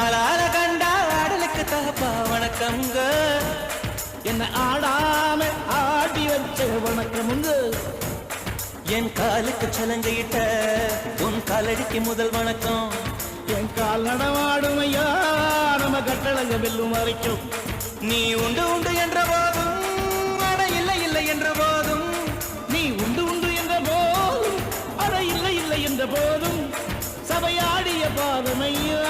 ஆளால கண்டா ஆடலுக்கு தகப்பா வணக்கம்ங்க. என்ன ஆடாம ஆடி வச்ச வணக்கமுங்க. என் காலுக்கு சலங்கையிட்ட உன் காலடிக்கு முதல் வணக்கம். என் கால் நடமாடும் ஐயா நம்ம கட்டளங்க வெல்லும் வரைக்கும். நீ உண்டு உண்டு என்ற போதும் அட இல்லை இல்லை என்ற போதும், நீ உண்டு உண்டு என்ற போதும் அட இல்லை இல்லை என்ற போதும், சபையாடிய பாதமையா